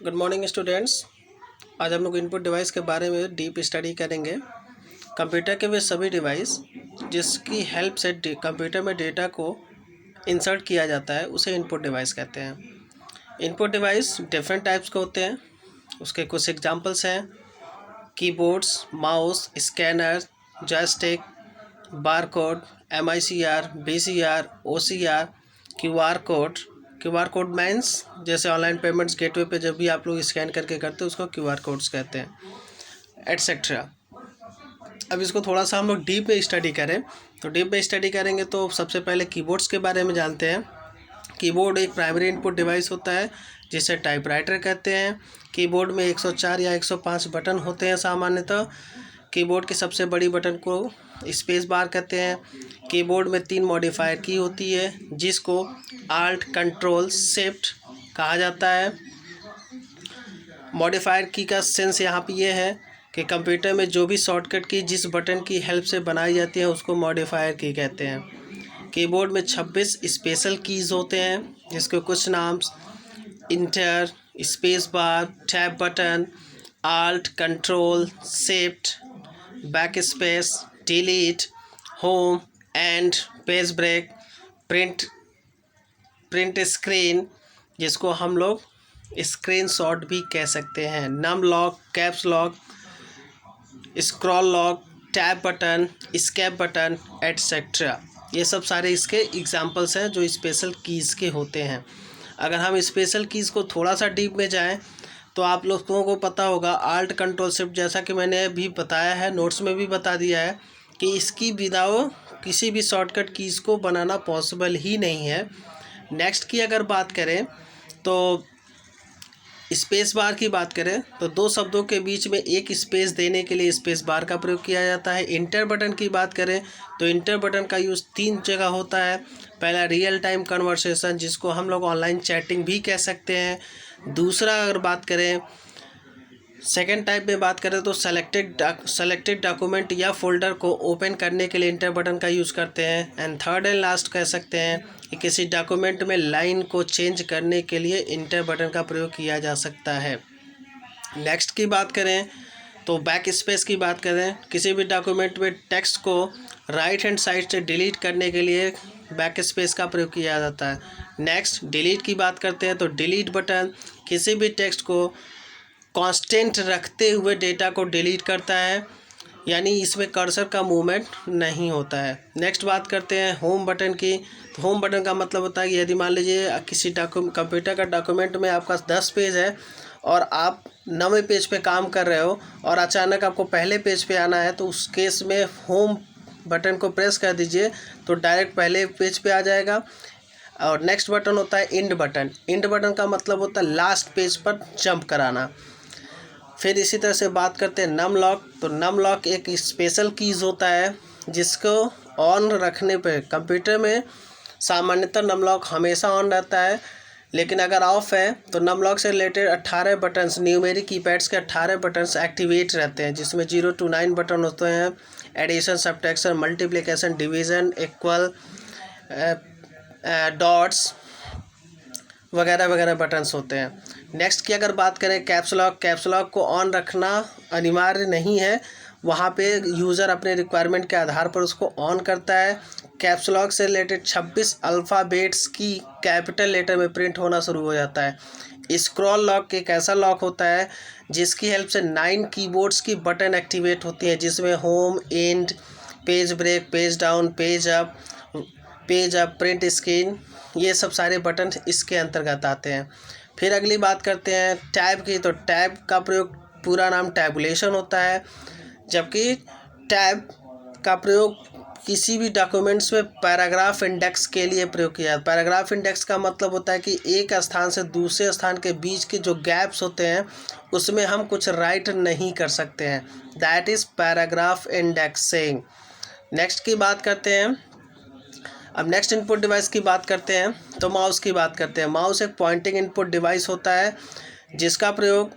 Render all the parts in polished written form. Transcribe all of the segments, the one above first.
Good morning students. आज हम लोग इनपुट डिवाइस के बारे में डीप स्टडी करेंगे। कंप्यूटर के वे सभी डिवाइस जिसकी हेल्प से कंप्यूटर में डेटा को इंसर्ट किया जाता है उसे इनपुट डिवाइस कहते हैं। इनपुट डिवाइस डिफरेंट टाइप्स के होते हैं। उसके कुछ एग्जांपल्स हैं: keyboards, mouse, scanner, joystick, barcode, MICR, BCR, OCR, QR code means जैसे ऑनलाइन पेमेंट्स गेटवे पे जब भी आप लोग स्कैन करके करते हैं उसको क्यूआर कोड्स कहते हैं, एटसेट्रा। अब इसको थोड़ा सा हम लोग डीप में स्टडी करें तो डीप में स्टडी करेंगे तो सबसे पहले कीबोर्ड्स के बारे में जानते हैं। कीबोर्ड एक प्राइमरी इनपुट डिवाइस होता है जिसे टाइपराइटर कहते हैं। कीबोर्ड में 104 या 105 बटन होते हैं सामान्यतः। कीबोर्ड की सबसे बड़ी बटन को स्पेस बार कहते हैं। कीबोर्ड में 3 मॉडिफायर की होती है जिसको आल्ट, कंट्रोल, शिफ्ट कहा जाता है। मॉडिफायर की का सेंस यहाँ पे ये है कि कंप्यूटर में जो भी शॉर्टकट की जिस बटन की हेल्प से बनाई जाती है उसको मॉडिफायर की कहते हैं। कीबोर्ड में 26 स्पेशल कीज़ होते हैं जिसके कुछ नाम enter, space bar, tab button, alt, control, shift, backspace, delete, home, end, page break, print screen जिसको हम लोग स्क्रीन शॉट भी कह सकते हैं, num lock, caps lock, scroll lock, tab button, escape button, etcetera. ये सब सारे इसके एग्जांपल्स हैं जो स्पेशल कीज़ के होते हैं। अगर हम स्पेशल कीज़ को थोड़ा सा डीप में जाएं तो आप लोगों को पता होगा आल्ट, कंट्रोल, शिफ्ट, जैसा कि मैंने भी बताया है, नोट्स में भी बता दिया है कि इसकी विदाउट किसी भी शॉर्टकट कीज़ को बनाना पॉसिबल ही नहीं है। नेक्स्ट की अगर बात करें तो स्पेस बार की बात करें तो 2 शब्दों के बीच में एक स्पेस देने के लिए स्पेस बार का प्रयोग किया जाता है। इंटर बटन की बात करें तो इंटर बटन का यूज़ 3 जगह होता है। पहला रियल टाइम कन्वर्सेशन जिसको हम लोग ऑनलाइन चैटिंग भी कह सकते हैं। दूसरा अगर बात करें सेकेंड टाइप में बात करें तो सेलेक्टेड डॉक्यूमेंट या फोल्डर को ओपन करने के लिए इंटर बटन का यूज़ करते हैं। एंड थर्ड एंड लास्ट कह सकते हैं कि किसी डॉक्यूमेंट में लाइन को चेंज करने के लिए इंटर बटन का प्रयोग किया जा सकता है। नेक्स्ट की बात करें तो बैक स्पेस की बात करें, किसी भी डॉक्यूमेंट में टेक्स्ट को राइट हैंड साइड से डिलीट करने के लिए बैक स्पेस का प्रयोग किया जाता है। नेक्स्ट डिलीट की बात करते हैं तो डिलीट बटन किसी भी टेक्स्ट को कांस्टेंट रखते हुए डेटा को डिलीट करता है, यानी इसमें कर्सर का मूवमेंट नहीं होता है। नेक्स्ट बात करते हैं होम बटन की। तो होम बटन का मतलब होता है कि यदि मान लीजिए किसी कंप्यूटर का डॉक्यूमेंट में आपका 10 पेज है और आप 9वें पेज पे काम कर रहे हो और अचानक आपको पहले पेज पे आना है तो उस केस में होम बटन को प्रेस कर दीजिए तो डायरेक्ट पहले पेज पे आ जाएगा। और नेक्स्ट बटन होता है इंड बटन। इंड बटन का मतलब होता है लास्ट पेज पर जंप कराना। फिर इसी तरह से बात करते हैं नम लॉक। तो नम लॉक एक स्पेशल कीज़ होता है जिसको ऑन रखने पे कंप्यूटर में सामान्यतः नम लॉक हमेशा ऑन रहता है, लेकिन अगर ऑफ है तो नम लॉक से रिलेटेड 18 बटन्स न्यूमेरिक कीपैड्स के 18 बटन्स एक्टिवेट रहते हैं जिसमें 0 to 9 बटन होते हैं। Addition, subtraction, multiplication, division, equal, dots वगैरह वगैरह बटन्स होते हैं। नेक्स्ट की अगर बात करें कैप्स लॉक को ऑन रखना अनिवार्य नहीं है, वहाँ पे यूज़र अपने रिक्वायरमेंट के आधार पर उसको ऑन करता है। कैप्स लॉक से रिलेटेड 26 अल्फ़ाबेट्स की कैपिटल लेटर में प्रिंट होना शुरू हो जाता है। स्क्रॉल लॉक एक ऐसा लॉक होता है जिसकी हेल्प से 9 कीबोर्ड्स की बटन एक्टिवेट होती है जिसमें home, end, page break, page down, page up, print screen, ये सब सारे बटन इसके अंतर्गत आते हैं। फिर अगली बात करते हैं टैब की। तो टैब का प्रयोग पूरा नाम टैबुलेशन होता है, जबकि टैब का प्रयोग किसी भी डॉक्यूमेंट्स में पैराग्राफ इंडेक्स के लिए प्रयोग किया जाता है। पैराग्राफ इंडेक्स का मतलब होता है कि एक स्थान से दूसरे स्थान के बीच के जो गैप्स होते हैं उसमें हम कुछ राइट नहीं कर सकते हैं, that is paragraph indexing. Next की बात करते हैं। अब नेक्स्ट इनपुट डिवाइस की बात करते हैं तो माउस की बात करते हैं। माउस एक पॉइंटिंग इनपुट डिवाइस होता है जिसका प्रयोग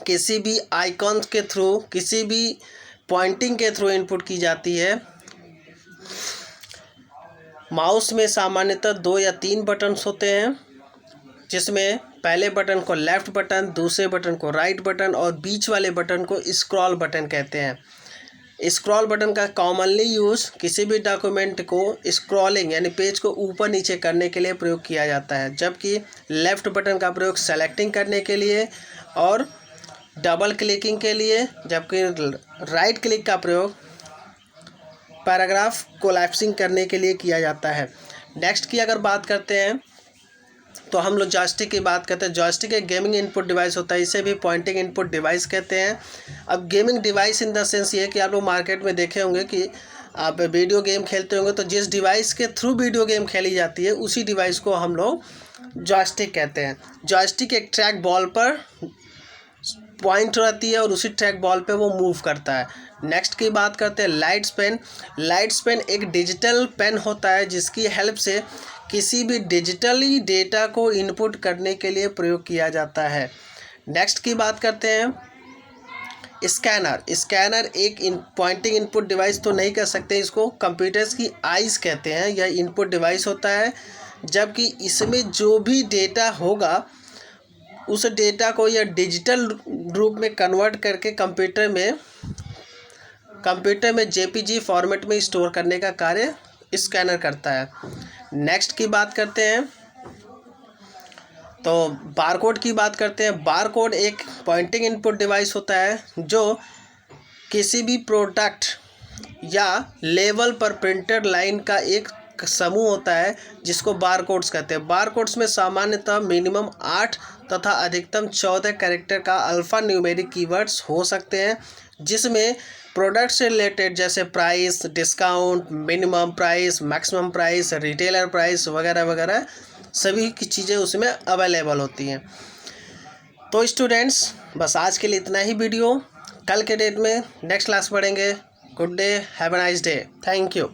किसी भी आइकॉन के थ्रू, किसी भी पॉइंटिंग के थ्रू इनपुट की जाती है। माउस में सामान्यतः 2 या 3 बटन्स होते हैं जिसमें पहले बटन को लेफ़्ट बटन, दूसरे बटन को राइट बटन और बीच वाले बटन को स्क्रॉल बटन कहते हैं। स्क्रॉल बटन का कॉमनली यूज़ किसी भी डॉक्यूमेंट को स्क्रॉलिंग यानी पेज को ऊपर नीचे करने के लिए प्रयोग किया जाता है, जबकि लेफ़्ट बटन का प्रयोग सेलेक्टिंग करने के लिए और डबल क्लिकिंग के लिए, जबकि राइट क्लिक का प्रयोग पैराग्राफ कोलैप्सिंग करने के लिए किया जाता है। नेक्स्ट की अगर बात करते हैं तो हम लोग जॉयस्टिक की बात करते हैं। जॉयस्टिक एक गेमिंग इनपुट डिवाइस होता है, इसे भी पॉइंटिंग इनपुट डिवाइस कहते हैं। अब gaming device in the sense ये है कि आप लोग मार्केट में देखे होंगे कि आप वीडियो गेम खेलते होंगे तो जिस डिवाइस के थ्रू वीडियो गेम खेली जाती है उसी डिवाइस को हम लोग जॉयस्टिक कहते हैं। जॉयस्टिक एक ट्रैक बॉल पर पॉइंट रहती है और उसी ट्रैक बॉल पे वो मूव करता है। नेक्स्ट की बात करते हैं लाइट्स पेन। लाइट्स पेन एक डिजिटल पेन होता है जिसकी हेल्प से किसी भी डिजिटली डेटा को इनपुट करने के लिए प्रयोग किया जाता है। नेक्स्ट की बात करते हैं स्कैनर। स्कैनर एक पॉइंटिंग इनपुट डिवाइस तो नहीं कह सकते, इसको कंप्यूटर्स की आइज कहते हैं। यह इनपुट डिवाइस होता है, जबकि इसमें जो भी डेटा होगा उस डेटा को यह डिजिटल रूप में कन्वर्ट करके कंप्यूटर में जेपीजी फॉर्मेट में स्टोर करने का कार्य स्कैनर करता है। नेक्स्ट की बात करते हैं तो बारकोड की बात करते हैं। बारकोड एक पॉइंटिंग इनपुट डिवाइस होता है जो किसी भी प्रोडक्ट या लेवल पर प्रिंटेड लाइन का एक समूह होता है जिसको बारकोड्स कहते हैं। बारकोड्स में सामान्यतः मिनिमम 8 तथा अधिकतम 14 कैरेक्टर का अल्फ़ा न्यूमेरिक कीवर्ड्स हो सकते हैं, जिसमें प्रोडक्ट से रिलेटेड जैसे price, discount, minimum price, maximum price, retailer price वगैरह वगैरह सभी की चीज़ें उसमें अवेलेबल होती हैं। तो स्टूडेंट्स बस आज के लिए इतना ही वीडियो। कल के डेट में नेक्स्ट क्लास पढ़ेंगे। Good day, have a nice day, thank you.